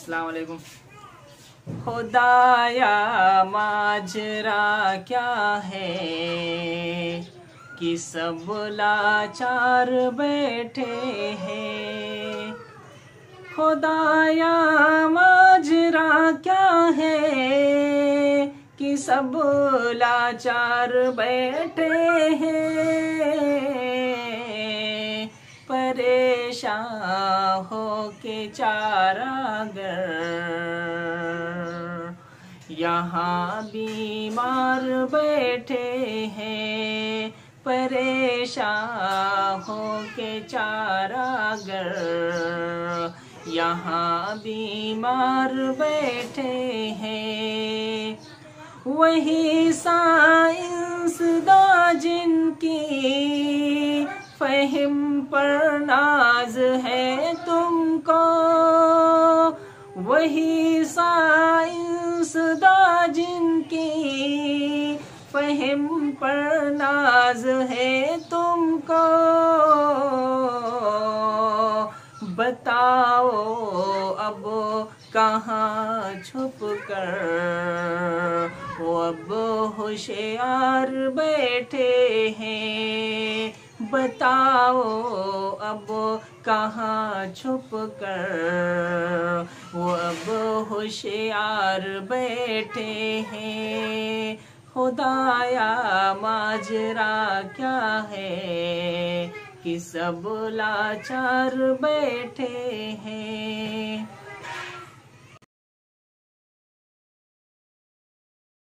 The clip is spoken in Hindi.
अस्सलाम वालेकुम। खुदाया माजरा क्या है कि सब लाचार बैठे हैं। खुदाया माजरा क्या है कि सब लाचार बैठे हैं। परेशान हो के चारागर यहाँ बीमार बैठे हैं। परेशान हो के चारागर यहाँ बीमार बैठे हैं। वही साइंसदां जिनकी फहिम पर नाज है तुमको, वही साइंसदां जिनकी फहिम पर नाज है तुमको। बताओ अब कहाँ छुप कर वो अब होशियार बैठे हैं। बताओ अब कहाँ छुप कर वो अब होशियार बैठे हैं। खुदाया माजरा क्या है कि सब लाचार बैठे हैं।